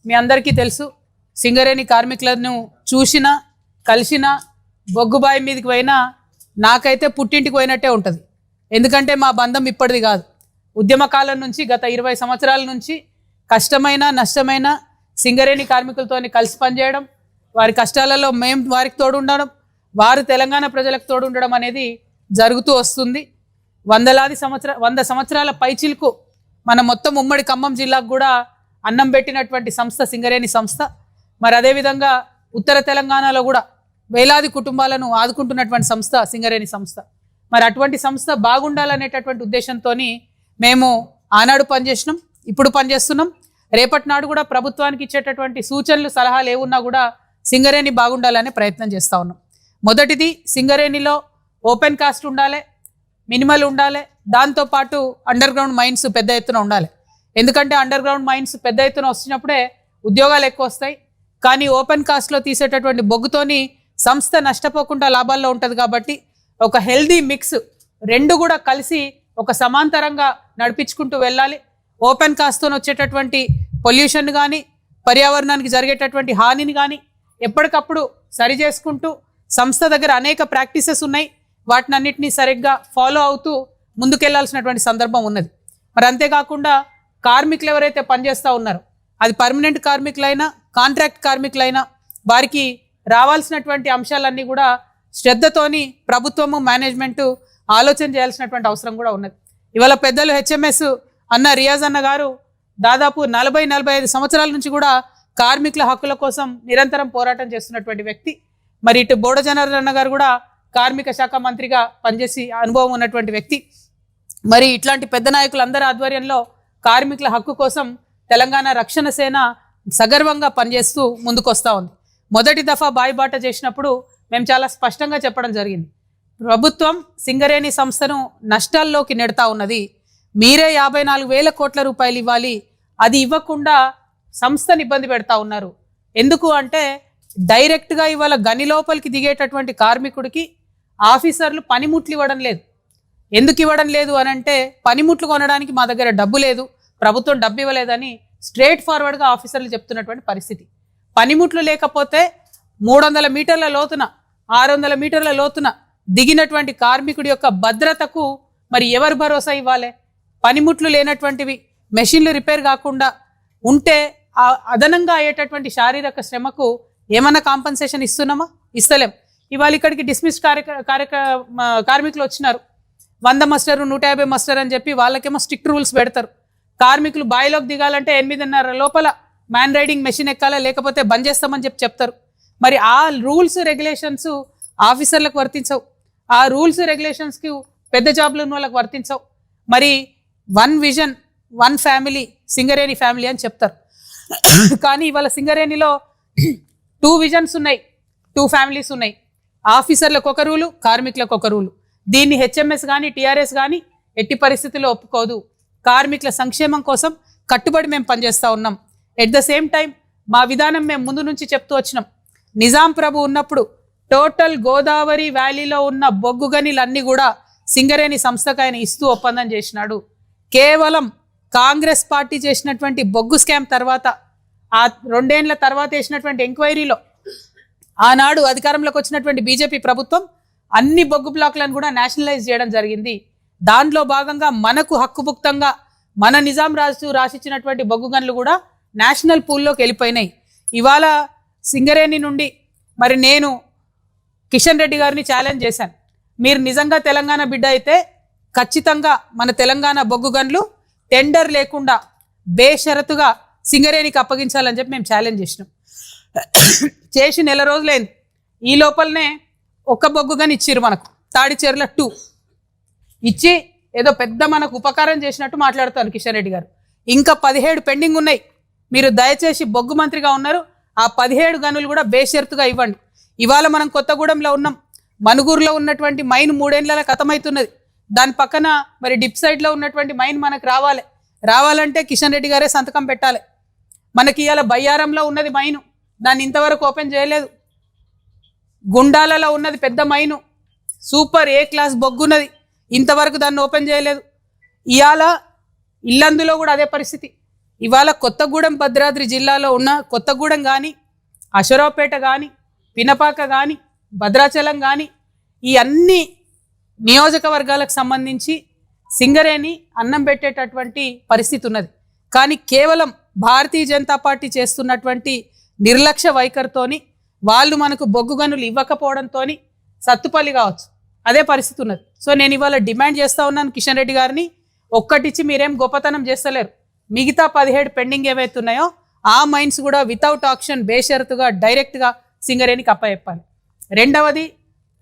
మీ అందరికీ తెలుసు, సింగరేణి కార్మికులను చూసినా కలిసినా బొగ్గుబాయి మీదకి పోయినా నాకైతే పుట్టింటికి పోయినట్టే ఉంటుంది. ఎందుకంటే మా బంధం ఇప్పటిది కాదు. ఉద్యమకాలం నుంచి గత 20 సంవత్సరాల నుంచి కష్టమైన నష్టమైన సింగరేణి కార్మికులతో కలిసి పనిచేయడం, వారి కష్టాలలో మేము వారికి తోడు ఉండడం, వారు తెలంగాణ ప్రజలకు తోడు ఉండడం అనేది జరుగుతూ వస్తుంది. 100 సంవత్సరాల పైచిలకు మన మొత్తం ఉమ్మడి ఖమ్మం జిల్లాకు కూడా అన్నం పెట్టినటువంటి సంస్థ సింగరేణి సంస్థ. మరి అదేవిధంగా ఉత్తర తెలంగాణలో కూడా వేలాది కుటుంబాలను ఆదుకుంటున్నటువంటి సంస్థ సింగరేణి సంస్థ. మరి అటువంటి సంస్థ బాగుండాలనేటటువంటి ఉద్దేశంతో మేము ఆనాడు పనిచేసినాం, ఇప్పుడు పనిచేస్తున్నాం. రేపటి నాడు కూడా ప్రభుత్వానికి ఇచ్చేటటువంటి సూచనలు సలహాలు ఏమున్నా కూడా సింగరేణి బాగుండాలనే ప్రయత్నం చేస్తూ ఉన్నాం. మొదటిది, సింగరేణిలో ఓపెన్ కాస్ట్ ఉండాలి, మినిమల్ ఉండాలి. దాంతోపాటు అండర్ గ్రౌండ్ మైన్స్ పెద్ద ఎత్తున ఉండాలి. ఎందుకంటే అండర్ గ్రౌండ్ మైన్స్ పెద్ద ఎత్తున వచ్చినప్పుడే ఉద్యోగాలు ఎక్కువ వస్తాయి. కానీ ఓపెన్ కాస్ట్లో తీసేటటువంటి బొగ్గుతోని సంస్థ నష్టపోకుండా లాభాల్లో ఉంటుంది. కాబట్టి ఒక హెల్దీ మిక్స్, రెండు కూడా కలిసి ఒక సమాంతరంగా నడిపించుకుంటూ వెళ్ళాలి. ఓపెన్ కాస్ట్తో వచ్చేటటువంటి పొల్యూషన్ కానీ పర్యావరణానికి జరిగేటటువంటి హానిని కానీ ఎప్పటికప్పుడు సరి చేసుకుంటూ, సంస్థ దగ్గర అనేక ప్రాక్టీసెస్ ఉన్నాయి, వాటిని అన్నిటినీ సరిగ్గా ఫాలో అవుతూ ముందుకెళ్లాల్సినటువంటి సందర్భం ఉన్నది. మరి అంతేకాకుండా కార్మికులు ఎవరైతే పనిచేస్తూ ఉన్నారో, అది పర్మనెంట్ కార్మికులైనా కాంట్రాక్ట్ కార్మికులైనా, వారికి రావాల్సినటువంటి అంశాలన్నీ కూడా శ్రద్ధతోని ప్రభుత్వము మేనేజ్మెంటు ఆలోచన చేయాల్సినటువంటి అవసరం కూడా ఉన్నది. ఇవాళ పెద్దలు హెచ్ఎంఎస్ అన్న రియాజ్ అన్న గారు దాదాపు 40-45 సంవత్సరాల నుంచి కూడా కార్మికుల హక్కుల కోసం నిరంతరం పోరాటం చేస్తున్నటువంటి వ్యక్తి. మరి ఇటు బోడ జనార్దన్ అన్న గారు కూడా కార్మిక శాఖ మంత్రిగా పనిచేసి అనుభవం ఉన్నటువంటి వ్యక్తి. మరి ఇట్లాంటి పెద్ద నాయకులందరి ఆధ్వర్యంలో కార్మికుల హక్కు కోసం తెలంగాణ రక్షణ సేన సగర్వంగా పనిచేస్తూ ముందుకు వస్తూ ఉంది. మొదటి దఫా బాయిబాట చేసినప్పుడు మేము చాలా స్పష్టంగా చెప్పడం జరిగింది, ప్రభుత్వం సింగరేణి సంస్థను నష్టాల్లోకి నెడతా ఉన్నది, మీరే 54,000 కోట్ల రూపాయలు ఇవ్వాలి, అది ఇవ్వకుండా సంస్థను ఇబ్బంది పెడతా ఉన్నారు. ఎందుకు అంటే డైరెక్ట్గా ఇవాళ గని లోపలికి దిగేటటువంటి కార్మికుడికి ఆఫీసర్లు పనిముట్లు ఇవ్వడం లేదు. ఎందుకు ఇవ్వడం లేదు అని అంటే, పనిముట్లు కొనడానికి మా దగ్గర డబ్బు లేదు, ప్రభుత్వం డబ్బు ఇవ్వలేదని స్ట్రేట్ ఫార్వర్డ్గా ఆఫీసర్లు చెప్తున్నటువంటి పరిస్థితి. పనిముట్లు లేకపోతే 300 మీటర్ల లోతున 600 మీటర్ల లోతున దిగినటువంటి కార్మికుడి యొక్క భద్రతకు మరి ఎవరు భరోసా ఇవ్వాలి? పనిముట్లు లేనటువంటివి, మెషిన్లు రిపేర్ కాకుండా ఉంటే అదనంగా అయ్యేటటువంటి శారీరక శ్రమకు ఏమన్నా కాంపన్సేషన్ ఇస్తున్నామా? ఇస్తలేం. ఇవాళ ఇక్కడికి డిస్మిస్ కార్మికులు వచ్చినారు, 100 మస్టర్ 150 మస్టర్ అని చెప్పి వాళ్ళకేమో స్ట్రిక్ట్ రూల్స్ పెడతారు. కార్మికులు బాయిలోకి దిగాలంటే 8:30 లోపల మ్యాన్ రైడింగ్ మెషిన్ ఎక్కాలా, లేకపోతే బంద్ చేస్తామని చెప్తారు. మరి ఆ రూల్స్ రెగ్యులేషన్స్ ఆఫీసర్లకు వర్తించవు, ఆ రూల్స్ రెగ్యులేషన్స్కి పెద్ద జాబ్లు ఉన్న వాళ్ళకి వర్తించవు. మరి 1 విజన్ 1 ఫ్యామిలీ, సింగరేణి ఫ్యామిలీ అని చెప్తారు. కానీ ఇవాళ సింగరేణిలో 2 విజన్స్ ఉన్నాయి, 2 ఫ్యామిలీస్ ఉన్నాయి. ఆఫీసర్లకు ఒక రూలు, కార్మికులకు ఒక రూలు. దీన్ని హెచ్ఎంఎస్ కానీ టీఆర్ఎస్ కానీ ఎట్టి పరిస్థితుల్లో ఒప్పుకోదు. కార్మికుల సంక్షేమం కోసం కట్టుబడి మేము పనిచేస్తూ ఉన్నాం. ఎట్ ద సేమ్ టైం మా విధానం మేము ముందు నుంచి చెప్తూ వచ్చినాం. నిజాం ప్రభు ఉన్నప్పుడు టోటల్ గోదావరి వ్యాలీలో ఉన్న బొగ్గు గనులన్నీ కూడా సింగరేణి సంస్థకు ఆయన ఇస్తూ ఒప్పందం చేసినాడు. కేవలం కాంగ్రెస్ పార్టీ చేసినటువంటి బొగ్గు స్కామ్ తర్వాత, ఆ 2 ఏళ్ల తర్వాత వేసినటువంటి ఎంక్వైరీలో ఆనాడు అధికారంలోకి వచ్చినటువంటి బీజేపీ ప్రభుత్వం అన్ని బొగ్గు బ్లాక్లను కూడా నేషనలైజ్ చేయడం జరిగింది. దాంట్లో భాగంగా మనకు హక్కుభుక్తంగా మన నిజాం రాజు రాసిచ్చినటువంటి బొగ్గు గనులు కూడా నేషనల్ పూల్లోకి వెళ్ళిపోయినాయి. ఇవాళ సింగరేణి నుండి మరి నేను కిషన్ రెడ్డి గారిని ఛాలెంజ్ చేశాను, మీరు నిజంగా తెలంగాణ బిడ్డ అయితే ఖచ్చితంగా మన తెలంగాణ బొగ్గు గనులు టెండర్ లేకుండా బేషరతుగా సింగరేణికి అప్పగించాలని చెప్పి మేము ఛాలెంజ్ చేసినాం. చేసి నెల రోజులైంది. ఈ లోపలనే ఒక బొగ్గు గని ఇచ్చిర్రు మనకు, తాడిచెర్ల 2 ఇచ్చి ఏదో పెద్ద మనకు ఉపకారం చేసినట్టు మాట్లాడుతాను కిషన్ రెడ్డి గారు. ఇంకా 17 పెండింగ్ ఉన్నాయి. మీరు దయచేసి బొగ్గు మంత్రిగా ఉన్నారు, ఆ 17 గనులు కూడా బేషరతుగా ఇవ్వండి. ఇవాళ మనం కొత్తగూడెంలో ఉన్నాం, మనుగూరులో ఉన్నటువంటి మైన్ 3 ఏళ్ల ఖతమవుతున్నది. దాని పక్కన మరి డిప్ సైడ్లో ఉన్నటువంటి మైన్ మనకు రావాలంటే కిషన్ రెడ్డి గారే సంతకం పెట్టాలి. మనకి ఇవాళ బయ్యారంలో ఉన్నది మైను, దాన్ని ఇంతవరకు ఓపెన్ చేయలేదు. గుండాలలో ఉన్నది పెద్ద మైను, సూపర్ ఏ క్లాస్ బొగ్గున్నది, ఇంతవరకు దాన్ని ఓపెన్ చేయలేదు. ఇవాళ ఇల్లందులో కూడా అదే పరిస్థితి. ఇవాళ కొత్తగూడెం భద్రాద్రి జిల్లాలో ఉన్న కొత్తగూడెం కానీ, అశ్వరావుపేట కానీ, పినపాక కానీ, భద్రాచలం కానీ, ఈ అన్ని నియోజకవర్గాలకు సంబంధించి సింగరేణి అన్నం పెట్టేటటువంటి పరిస్థితి ఉన్నది. కానీ కేవలం భారతీయ జనతా పార్టీ చేస్తున్నటువంటి నిర్లక్ష్య వైఖరితోని, వాళ్ళు మనకు బొగ్గు గనులు ఇవ్వకపోవడంతో సత్తుపల్లి కావచ్చు అదే పరిస్థితి ఉన్నది. సో నేను ఇవాళ డిమాండ్ చేస్తూ ఉన్నాను కిషన్ రెడ్డి గారిని, ఒక్కటిచ్చి మీరేం గొప్పతనం చేస్తలేరు. మిగతా 17 పెండింగ్ ఏవైతే ఉన్నాయో ఆ మైన్స్ కూడా వితౌట్ ఆక్షన్ బేషరతుగా డైరెక్ట్గా సింగరేణికి అప్పచెప్పాలి. రెండవది,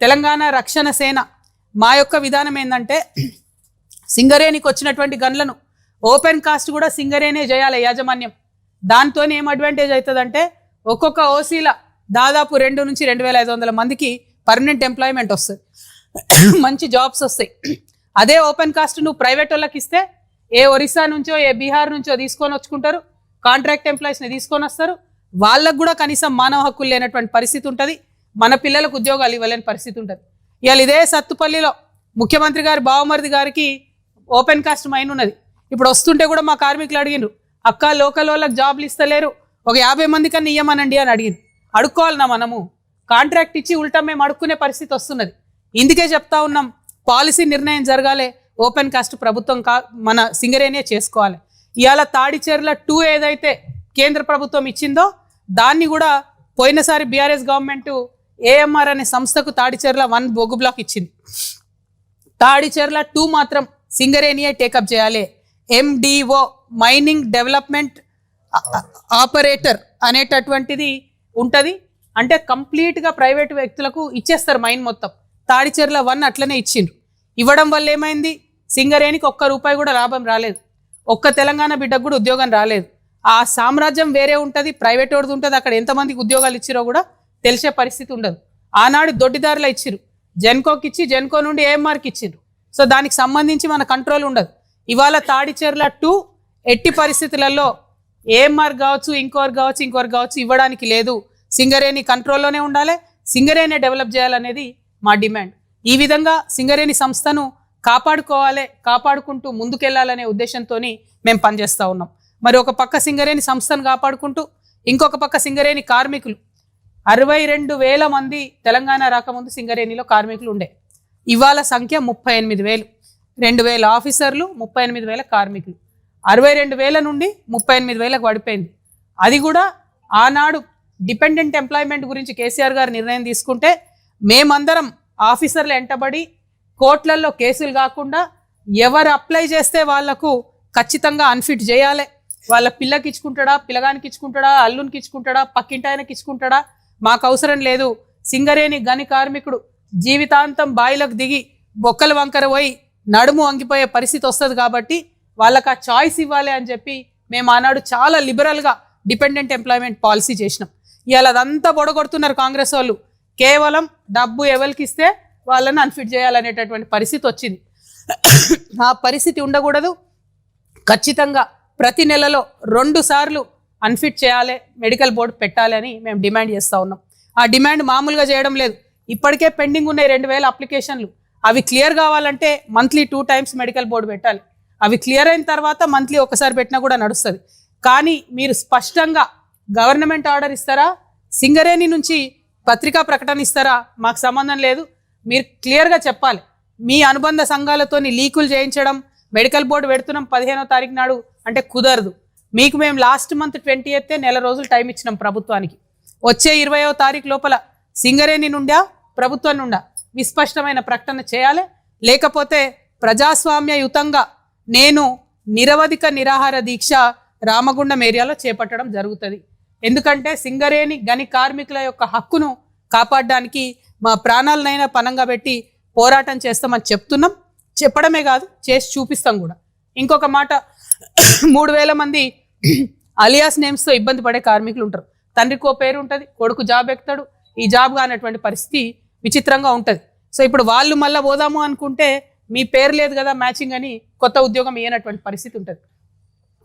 తెలంగాణ రక్షణ సేన మా యొక్క విధానం ఏంటంటే సింగరేణికి వచ్చినటువంటి గన్లను ఓపెన్ కాస్ట్ కూడా సింగరేనే చేయాలి యాజమాన్యం. దాంతో ఏం అడ్వాంటేజ్ అవుతుందంటే ఒక్కొక్క ఓసీల దాదాపు 2 నుంచి 2,500 మందికి పర్మనెంట్ ఎంప్లాయ్మెంట్ వస్తుంది, మంచి జాబ్స్ వస్తాయి. అదే ఓపెన్ కాస్ట్ నువ్వు ప్రైవేట్ వాళ్ళకి ఇస్తే ఏ ఒరిస్సా నుంచో ఏ బీహార్ నుంచో తీసుకొని వచ్చుకుంటారు, కాంట్రాక్ట్ ఎంప్లాయీస్ని తీసుకొని వస్తారు. వాళ్ళకు కూడా కనీసం మానవ హక్కులు లేనటువంటి పరిస్థితి ఉంటుంది, మన పిల్లలకు ఉద్యోగాలు ఇవ్వలేని పరిస్థితి ఉంటుంది. ఇవాళ ఇదే సత్తుపల్లిలో ముఖ్యమంత్రి గారి బావమరిది గారికి ఓపెన్ కాస్ట్ మైన్ ఉన్నది. ఇప్పుడు వస్తుంటే కూడా మా కార్మికులు అడిగినారు, అక్క లోకల్ వాళ్ళకి జాబ్లు ఇస్తలేరు, ఒక 50 మంది కన్నా ఇయ్యమనండి అని అడిగింది. అడుక్కోవాలన్నా మనము? కాంట్రాక్ట్ ఇచ్చి ఉల్టా మేము అడుక్కునే పరిస్థితి వస్తున్నది. ఇందుకే చెప్తా ఉన్నాం, పాలసీ నిర్ణయం జరగాలి, ఓపెన్ కాస్ట్ ప్రభుత్వం మన సింగరేణియే చేసుకోవాలి. ఇవాళ తాడిచెర్ల 2 ఏదైతే కేంద్ర ప్రభుత్వం ఇచ్చిందో దాన్ని కూడా పోయినసారి బీఆర్ఎస్ గవర్నమెంట్ ఏఎంఆర్ అనే సంస్థకు తాడిచెర్ల 1 బొగ్గు బ్లాక్ ఇచ్చింది. తాడిచెర్ల 2 మాత్రం సింగరేణియే టేకప్ చేయాలి. MDO మైనింగ్ డెవలప్మెంట్ ఆపరేటర్ అనేటటువంటిది ఉంటుంది. అంటే కంప్లీట్గా ప్రైవేటు వ్యక్తులకు ఇచ్చేస్తారు మైన్ మొత్తం. తాడిచెర్ల 1 అట్లనే ఇచ్చిండ్రు. ఇవ్వడం వల్ల ఏమైంది, సింగరేణికి ₹1 కూడా లాభం రాలేదు, ఒక్క తెలంగాణ బిడ్డకు కూడా ఉద్యోగం రాలేదు. ఆ సామ్రాజ్యం వేరే ఉంటుంది, ప్రైవేట్ వాడిది ఉంటుంది. అక్కడ ఎంతమందికి ఉద్యోగాలు ఇచ్చిరో కూడా తెలిసే పరిస్థితి ఉండదు. ఆనాడు దొడ్డిదారులు ఇచ్చిరు, జెన్కోకి ఇచ్చి జెన్కో నుండి ఏఎంఆర్కి ఇచ్చిర్రు. సో దానికి సంబంధించి మన కంట్రోల్ ఉండదు. ఇవాళ తాడిచెర్ల 2 ఎట్టి పరిస్థితులలో ఏఎంఆర్ కావచ్చు, ఇంకోరు కావచ్చు ఇవ్వడానికి లేదు. సింగరేణి కంట్రోల్లోనే ఉండాలి, సింగరేణి డెవలప్ చేయాలనేది మా డిమాండ్. ఈ విధంగా సింగరేణి సంస్థను కాపాడుకుంటూ ముందుకెళ్లాలనే ఉద్దేశంతో మేము పనిచేస్తూ ఉన్నాం. మరి ఒక పక్క సింగరేణి సంస్థను కాపాడుకుంటూ ఇంకొక పక్క సింగరేణి కార్మికులు 62,000 మంది తెలంగాణ రాకముందు సింగరేణిలో కార్మికులు ఉండే. ఇవాళ సంఖ్య 38,000, 2,000 ఆఫీసర్లు, 38,000 కార్మికులు. 62,000 నుండి 38,000కు పడిపోయింది. అది కూడా ఆనాడు డిపెండెంట్ ఎంప్లాయ్మెంట్ గురించి కేసీఆర్ గారు నిర్ణయం తీసుకుంటే మేమందరం ఆఫీసర్లు ఎంటబడి కోర్టులలో కేసులు కాకుండా ఎవరు అప్లై చేస్తే వాళ్లకు ఖచ్చితంగా అన్ఫిట్ చేయాలి. వాళ్ళ పిల్లకి ఇచ్చుకుంటాడా, పిల్లగానికి ఇచ్చుకుంటాడా, అల్లునికి ఇచ్చుకుంటాడా, పక్కింటి ఆయనకి ఇచ్చుకుంటాడా, మాకు అవసరం లేదు. సింగరేణి గని కార్మికుడు జీవితాంతం బాయిలకు దిగి బొక్కల వంకర పోయి నడుము వంగిపోయే పరిస్థితి వస్తుంది. కాబట్టి వాళ్ళకి ఆ చాయిస్ ఇవ్వాలి అని చెప్పి మేము ఆనాడు చాలా లిబరల్గా డిపెండెంట్ ఎంప్లాయ్మెంట్ పాలసీ చేసినాం. ఇవాళ అదంతా పొడగొడుతున్నారు కాంగ్రెస్ వాళ్ళు. కేవలం డబ్బు ఎవరికి ఇస్తే వాళ్ళని అన్ఫిట్ చేయాలనేటటువంటి పరిస్థితి వచ్చింది. ఆ పరిస్థితి ఉండకూడదు. ఖచ్చితంగా ప్రతి నెలలో 2 సార్లు అన్ఫిట్ చేయాలి, మెడికల్ బోర్డు పెట్టాలి అని మేము డిమాండ్ చేస్తూ ఉన్నాం. ఆ డిమాండ్ మామూలుగా చేయడం లేదు. ఇప్పటికే పెండింగ్ ఉన్నాయి 2,000 అప్లికేషన్లు. అవి క్లియర్ కావాలంటే మంత్లీ 2 టైమ్స్ మెడికల్ బోర్డు పెట్టాలి. అవి క్లియర్ అయిన తర్వాత మంత్లీ ఒకసారి పెట్టినా కూడా నడుస్తుంది. కానీ మీరు స్పష్టంగా గవర్నమెంట్ ఆర్డర్ ఇస్తారా, సింగరేణి నుంచి పత్రికా ప్రకటన ఇస్తారా, మాకు సంబంధం లేదు. మీరు క్లియర్గా చెప్పాలి. మీ అనుబంధ సంఘాలతోని లీకులు చేయించడం, మెడికల్ బోర్డు పెడుతున్నాం 15వ తారీఖు నాడు అంటే కుదరదు. మీకు మేము లాస్ట్ మంత్ 28 నెల రోజులు టైం ఇచ్చినాం ప్రభుత్వానికి. వచ్చే 20వ తారీఖు లోపల సింగరేణి నుండా ప్రభుత్వం నుండా విస్పష్టమైన ప్రకటన చేయాలి. లేకపోతే ప్రజాస్వామ్యయుతంగా నేను నిరవధిక నిరాహార దీక్ష రామగుండం ఏరియాలో చేపట్టడం జరుగుతుంది. ఎందుకంటే సింగరేణి గని కార్మికుల యొక్క హక్కును కాపాడడానికి మా ప్రాణాలనైనా పనంగా పెట్టి పోరాటం చేస్తామని చెప్తున్నాం. చెప్పడమే కాదు, చేసి చూపిస్తాం కూడా. ఇంకొక మాట, 3,000 మంది అలియాస్ నేమ్స్తో ఇబ్బంది పడే కార్మికులు ఉంటారు. తండ్రికి ఓ పేరు ఉంటుంది, కొడుకు జాబ్ ఎక్కుతాడు, ఈ జాబ్ కానటువంటి పరిస్థితి విచిత్రంగా ఉంటుంది. సో ఇప్పుడు వాళ్ళు మళ్ళీ పోదాము అనుకుంటే మీ పేరు లేదు కదా మ్యాచింగ్ అని కొత్త ఉద్యోగం ఇయ్యనటువంటి పరిస్థితి ఉంటుంది.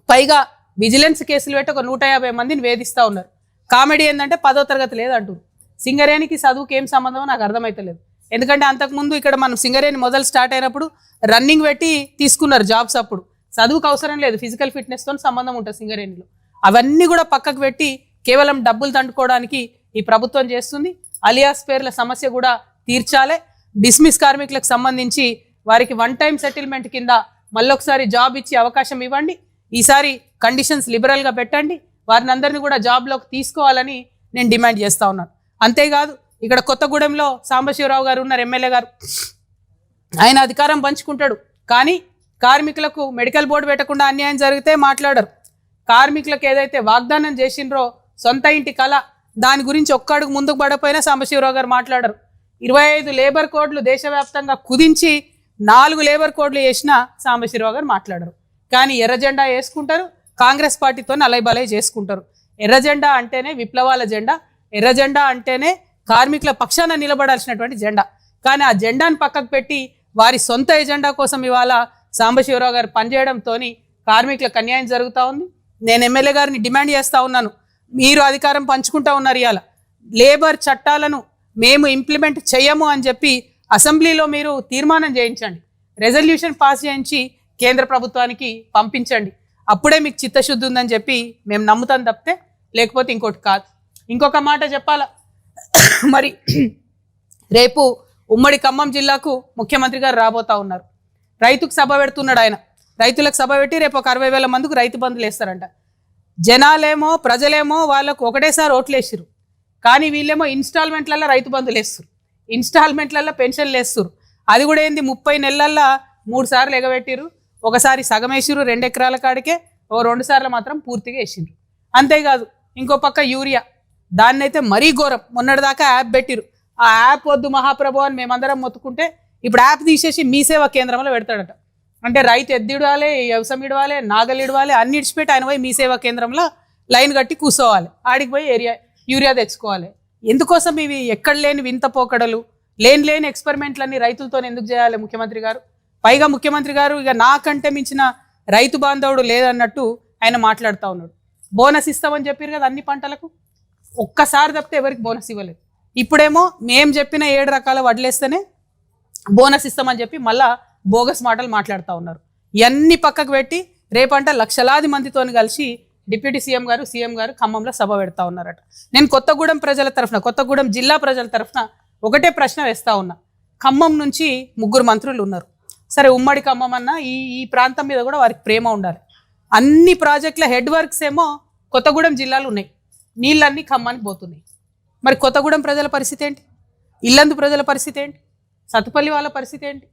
పైగా విజిలెన్స్ కేసులు పెట్టి ఒక 150 మందిని వేధిస్తూ ఉన్నారు. కామెడీ ఏంటంటే 10వ తరగతి లేదంటారు. సింగరేణికి చదువుకి ఏం సంబంధమో నాకు అర్థమవుతలేదు. ఎందుకంటే అంతకుముందు ఇక్కడ మనం సింగరేణి మొదలు స్టార్ట్ అయినప్పుడు రన్నింగ్ పెట్టి తీసుకున్నారు జాబ్స్. అప్పుడు చదువుకు అవసరం లేదు, ఫిజికల్ ఫిట్నెస్తో సంబంధం ఉంటుంది సింగరేణిలో. అవన్నీ కూడా పక్కకు పెట్టి కేవలం డబ్బులు దండుకోవడానికి ఈ ప్రభుత్వం చేస్తుంది. అలియాస్ పేర్ల సమస్య కూడా తీర్చాలి. డిస్మిస్ కార్మికులకు సంబంధించి వారికి వన్ టైం సెటిల్మెంట్ కింద మళ్ళొకసారి జాబ్ ఇచ్చి అవకాశం ఇవ్వండి. ఈసారి కండిషన్స్ లిబరల్గా పెట్టండి. వారిని అందరినీ కూడా జాబ్లోకి తీసుకోవాలని నేను డిమాండ్ చేస్తూ ఉన్నాను. అంతేకాదు, ఇక్కడ కొత్తగూడెంలో సాంబశివరావు గారు ఉన్నారు, ఎమ్మెల్యే గారు. ఆయన అధికారం పంచుకుంటాడు, కానీ కార్మికులకు మెడికల్ బోర్డు పెట్టకుండా అన్యాయం జరిగితే మాట్లాడరు. కార్మికులకు ఏదైతే వాగ్దానం చేసిండ్రో సొంత ఇంటి కళ, దాని గురించి ఒక్క అడుగు ముందుకు పడపోయినా సాంబశివరావు గారు మాట్లాడరు. 25 లేబర్ కోడ్లు దేశవ్యాప్తంగా కుదించి 4 లేబర్ కోడ్లు వేసినా సాంబశివరావు గారు మాట్లాడరు. కానీ ఎర్ర జెండా వేసుకుంటారు, కాంగ్రెస్ పార్టీతో అలైబలై చేసుకుంటారు. ఎర్ర జెండా అంటేనే విప్లవాల జెండా, ఎర్ర జెండా అంటేనే కార్మికుల పక్షాన నిలబడాల్సినటువంటి జెండా. కానీ ఆ జెండాను పక్కకు పెట్టి వారి సొంత ఎజెండా కోసం ఇవాళ సాంబశివరావు గారు పనిచేయడంతో కార్మికులకు అన్యాయం జరుగుతూ ఉంది. నేను ఎమ్మెల్యే గారిని డిమాండ్ చేస్తూ ఉన్నాను, మీరు అధికారం పంచుకుంటా ఉన్నారు, ఇవాళ లేబర్ చట్టాలను మేము ఇంప్లిమెంట్ చేయము అని చెప్పి అసెంబ్లీలో మీరు తీర్మానం చేయించండి, రెజల్యూషన్ పాస్ చేయించి కేంద్ర ప్రభుత్వానికి పంపించండి. అప్పుడే మీకు చిత్తశుద్ధి ఉందని చెప్పి మేము నమ్ముతాం తప్పితే లేకపోతే ఇంకోటి కాదు. ఇంకొక మాట చెప్పాలా, మరి రేపు ఉమ్మడి ఖమ్మం జిల్లాకు ముఖ్యమంత్రి గారు రాబోతా ఉన్నారు. రైతుకు సభ పెడుతున్నాడు ఆయన. రైతులకు సభ పెట్టి రేపు ఒక 60,000 మందికి రైతు బంధులు వేస్తారంట. జనాలేమో ప్రజలేమో వాళ్ళకు ఒకటేసారి ఓట్లు వేసిరు, కానీ వీళ్ళేమో ఇన్స్టాల్మెంట్లలో రైతు బంధులు వేస్తారు, ఇన్స్టాల్మెంట్లలో పెన్షన్లు వేస్తారు. అది కూడా ఏంది 30 నెలల్లో 3 సార్లు ఎగబెట్టిరు. ఒకసారి సగం వేసిరు 2 ఎకరాల కాడికే, 2 సార్లు మాత్రం పూర్తిగా వేసిండ్రు. అంతేకాదు, ఇంకో పక్క యూరియా, దాన్నైతే మరీ ఘోరం. మొన్నటిదాకా యాప్ పెట్టిరు. ఆ యాప్ వద్దు మహాప్రభు అని మేమందరం మొత్తుకుంటే ఇప్పుడు యాప్ తీసేసి మీ సేవా కేంద్రంలో పెడతాడట. అంటే రైతు ఎద్దిడవాలి, వ్యవసాయం ఇడవాలి, నాగలు ఇడవాలి, అన్ని ఇడిచిపెట్టి ఆయన పోయి మీ సేవా కేంద్రంలో లైన్ కట్టి కూర్చోవాలి, ఆడికి పోయి యూరియా తెచ్చుకోవాలి. ఎందుకోసం ఇవి ఎక్కడ లేని వింత పోకడలు, లేని ఎక్స్పెరిమెంట్లన్నీ రైతులతో ఎందుకు చేయాలి ముఖ్యమంత్రి గారు? పైగా ముఖ్యమంత్రి గారు ఇక నాకంటే మించిన రైతు బాంధవుడు లేదన్నట్టు ఆయన మాట్లాడుతూ ఉన్నాడు. బోనస్ ఇస్తామని చెప్పారు కదా అన్ని పంటలకు, ఒక్కసారి తప్పితే ఎవరికి బోనస్ ఇవ్వలేదు. ఇప్పుడేమో మేము చెప్పిన 7 రకాల వడ్లేస్తేనే బోనస్ ఇస్తామని చెప్పి మళ్ళా బోగస్ మాటలు మాట్లాడుతూ ఉన్నారు. ఇవన్నీ పక్కకు పెట్టి రేపంట లక్షలాది మందితో కలిసి డిప్యూటీ సీఎం గారు ఖమ్మంలో సభ పెడతా ఉన్నారట. నేను కొత్తగూడెం ప్రజల తరఫున, కొత్తగూడెం జిల్లా ప్రజల తరఫున ఒకటే ప్రశ్న వేస్తా ఉన్నా. ఖమ్మం నుంచి 3 మంత్రులు ఉన్నారు. సరే, ఉమ్మడి ఖమ్మం అన్న ఈ ప్రాంతం మీద కూడా వారికి ప్రేమ ఉండాలి. అన్ని ప్రాజెక్టుల హెడ్ వర్క్స్ ఏమో కొత్తగూడెం జిల్లాలో ఉన్నాయి, నీళ్ళన్నీ ఖమ్మానికి పోతున్నాయి. మరి కొత్తగూడెం ప్రజల పరిస్థితి ఏంటి? ఇల్లందు ప్రజల పరిస్థితి ఏంటి? సత్తుపల్లి వాళ్ళ పరిస్థితి ఏంటి?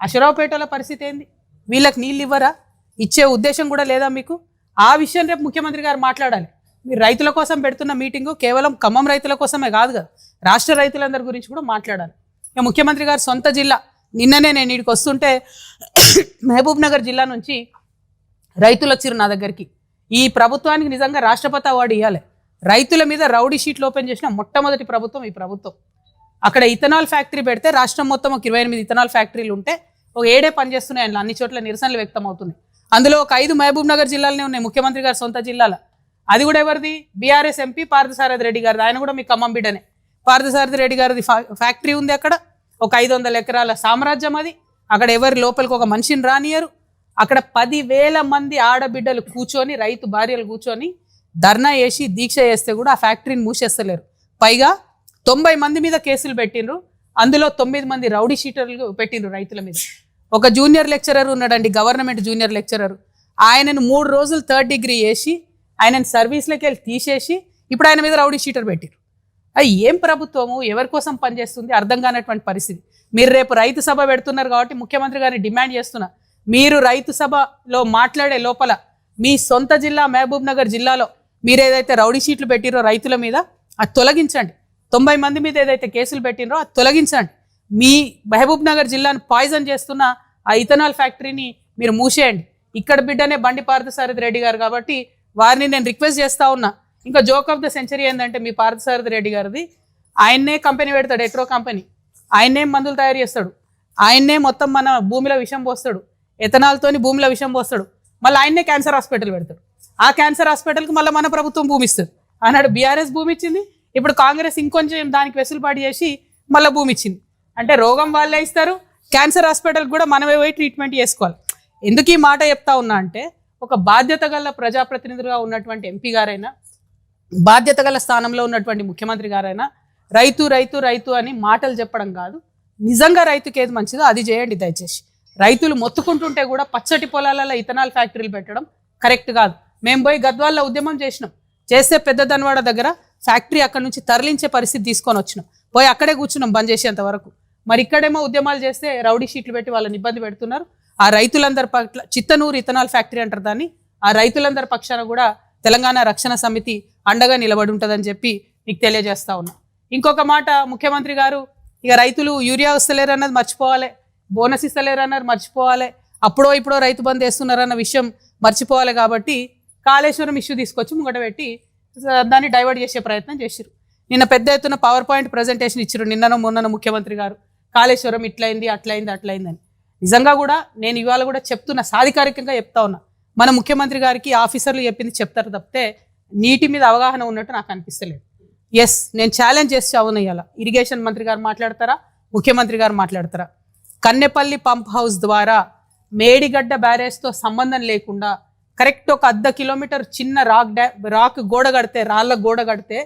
అశరావుపేటల పరిస్థితి ఏంటి? వీళ్ళకి నీళ్ళు ఇవ్వరా? ఇచ్చే ఉద్దేశం కూడా లేదా మీకు? ఆ విషయం రేపు ముఖ్యమంత్రి గారు మాట్లాడాలి. మీరు రైతుల కోసం పెడుతున్న మీటింగు కేవలం ఖమ్మం రైతుల కోసమే కాదు కదా, రాష్ట్ర రైతులందరి గురించి కూడా మాట్లాడాలి. ఇక ముఖ్యమంత్రి గారు సొంత జిల్లా, నిన్ననే నేను ఇక్కడికి వస్తుంటే మహబూబ్ నగర్ జిల్లా నుంచి రైతులు వచ్చిరు నా దగ్గరికి. ఈ ప్రభుత్వానికి నిజంగా రాష్ట్రపతి అవార్డు ఇవ్వాలి. రైతుల మీద రౌడీ షీట్లు ఓపెన్ చేసిన మొట్టమొదటి ప్రభుత్వం ఈ ప్రభుత్వం. అక్కడ ఇథనాల్ ఫ్యాక్టరీ పెడితే రాష్ట్రం మొత్తం ఒక 28 ఇథనాల్ ఫ్యాక్టరీలు ఉంటే ఒక 7 పనిచేస్తున్నాయి. అందులో అన్ని చోట్ల నిరసనలు వ్యక్తం అవుతున్నాయి. అందులో ఒక 5 మహబూబ్ నగర్ జిల్లాలనే ఉన్నాయి ముఖ్యమంత్రి గారి సొంత జిల్లాల. అది కూడా ఎవరిది? బీఆర్ఎస్ ఎంపీ పార్థసారథి రెడ్డి గారిది. ఆయన కూడా మీ ఖమ్మం బిడ్డనే. పార్థసారథి రెడ్డి గారిది ఫ్యాక్టరీ ఉంది అక్కడ. ఒక 500 ఎకరాల సామ్రాజ్యం అది. అక్కడ ఎవరి లోపలికి ఒక మనిషిని రానియరు. అక్కడ 10,000 మంది ఆడబిడ్డలు కూర్చొని, రైతు భార్యలు కూర్చొని ధర్నా చేసి దీక్ష చేస్తే కూడా ఆ ఫ్యాక్టరీని మూసేస్తలేరు. పైగా 90 మంది మీద కేసులు పెట్టిండ్రు. అందులో 9 మంది రౌడీ షీటర్లు పెట్టిండ్రు రైతుల మీద. ఒక జూనియర్ లెక్చరర్ ఉన్నాడండి, గవర్నమెంట్ జూనియర్ లెక్చరర్. ఆయనను 3 రోజులు 3rd డిగ్రీ వేసి ఆయనను సర్వీస్లోకి వెళ్ళి తీసేసి ఇప్పుడు ఆయన మీద రౌడీ షీటర్ పెట్టిరు. అది ఏం ప్రభుత్వము, ఎవరి కోసం పనిచేస్తుంది అర్థం కానటువంటి పరిస్థితి. మీరు రేపు రైతు సభ పెడుతున్నారు కాబట్టి ముఖ్యమంత్రి గారిని డిమాండ్ చేస్తున్నా, మీరు రైతు సభలో మాట్లాడే లోపల మీ సొంత జిల్లా మహబూబ్ నగర్ జిల్లాలో మీరు ఏదైతే రౌడీ షీట్లు పెట్టిరో రైతుల మీద అది తొలగించండి. 90 మంది మీద ఏదైతే కేసులు పెట్టినరో అది తొలగించండి. మీ మహబూబ్ నగర్ జిల్లాను పాయిజన్ చేస్తున్న ఆ ఇథనాల్ ఫ్యాక్టరీని మీరు మూసేయండి. ఇక్కడ బిడ్డనే బండి పార్థసారథి రెడ్డి గారు కాబట్టి వారిని నేను రిక్వెస్ట్ చేస్తూ ఉన్నా. ఇంకా జోక్ ఆఫ్ ద సెంచరీ ఏంటంటే మీ పార్థసారథి రెడ్డి గారిది, ఆయన్నే కంపెనీ పెడతాడు, ఎట్రో కంపెనీ. ఆయన్నే మందులు తయారు చేస్తాడు, ఆయన్నే మొత్తం మన భూమిలో విషం పోస్తాడు, ఎథనాల్తోని భూమిలో విషం పోస్తాడు. మళ్ళీ ఆయన్నే క్యాన్సర్ హాస్పిటల్ పెడతాడు. ఆ క్యాన్సర్ హాస్పిటల్కి మళ్ళీ మన ప్రభుత్వం భూమి ఇస్తుంది. ఆనాడు బీఆర్ఎస్ భూమి ఇచ్చింది, ఇప్పుడు కాంగ్రెస్ ఇంకొంచెం దానికి వెసులుబాటు చేసి మళ్ళీ భూమి ఇచ్చింది. అంటే రోగం వాళ్ళే ఇస్తారు, క్యాన్సర్ హాస్పిటల్కి కూడా మనమే పోయి ట్రీట్మెంట్ చేసుకోవాలి. ఎందుకు ఈ మాట చెప్తా ఉన్నా అంటే ఒక బాధ్యత గల ప్రజాప్రతినిధులుగా ఉన్నటువంటి ఎంపీ గారైనా బాధ్యత గల స్థానంలో ఉన్నటువంటి ముఖ్యమంత్రి గారైనా రైతు రైతు రైతు అని మాటలు చెప్పడం కాదు, నిజంగా రైతుకి ఏది మంచిదో అది చేయండి దయచేసి. రైతులు మొత్తుకుంటుంటే కూడా పచ్చటి పొలాలలో ఇథనాల్ ఫ్యాక్టరీలు పెట్టడం కరెక్ట్ కాదు. మేము పోయి గద్వాల్లో ఉద్యమం చేసినాం, చేస్తే పెద్ద దన్వాడ దగ్గర ఫ్యాక్టరీ అక్కడ నుంచి తరలించే పరిస్థితి తీసుకొని వచ్చినాం, పోయి అక్కడే కూర్చున్నాం బంద్ చేసేంత వరకు. మరి ఇక్కడేమో ఉద్యమాలు చేస్తే రౌడీ షీట్లు పెట్టి వాళ్ళని ఇబ్బంది పెడుతున్నారు. ఆ రైతులందరి పట్ల చిత్తనూరు ఇథనాల్ ఫ్యాక్టరీ అంటారు దాన్ని, ఆ రైతులందరి పక్షాన కూడా తెలంగాణ రక్షణ సమితి అండగా నిలబడి ఉంటుందని చెప్పి మీకు తెలియజేస్తా ఉన్నా. ఇంకొక మాట, ముఖ్యమంత్రి గారు ఇక రైతులు యూరియా వస్తలేరు అన్నది మర్చిపోవాలి, బోనస్ ఇస్తలేరు అన్నది మర్చిపోవాలి, అప్పుడో ఇప్పుడో రైతు బంద్ వేస్తున్నారన్న విషయం మర్చిపోవాలి. కాబట్టి కాళేశ్వరం ఇష్యూ తీసుకొచ్చి ముంగట పెట్టి దాన్ని డైవర్ట్ చేసే ప్రయత్నం చేశారు. నిన్న పెద్ద ఎత్తున పవర్ పాయింట్ ప్రజెంటేషన్ ఇచ్చారు నిన్ననో మొన్ననో ముఖ్యమంత్రి గారు, కాళేశ్వరం ఇట్లయింది అట్లయింది అట్లయిందని. నిజంగా కూడా నేను ఇవాళ కూడా చెప్తున్నా, సాధికారికంగా చెప్తా ఉన్నా, మన ముఖ్యమంత్రి గారికి ఆఫీసర్లు చెప్పింది చెప్తారు తప్పితే నీటి మీద అవగాహన ఉన్నట్టు నాకు అనిపిస్తలేదు. ఎస్, నేను ఛాలెంజ్ చేసి అవునయ్యాల, ఇరిగేషన్ మంత్రి గారు మాట్లాడతారా, ముఖ్యమంత్రి గారు మాట్లాడతారా? కన్నెపల్లి పంప్ హౌస్ ద్వారా మేడిగడ్డ బ్యారేజ్తో సంబంధం లేకుండా కరెక్ట్ ఒక 1/2 కిలోమీటర్ చిన్న రాక్ గోడ కడితే, రాళ్ళ గోడ కడితే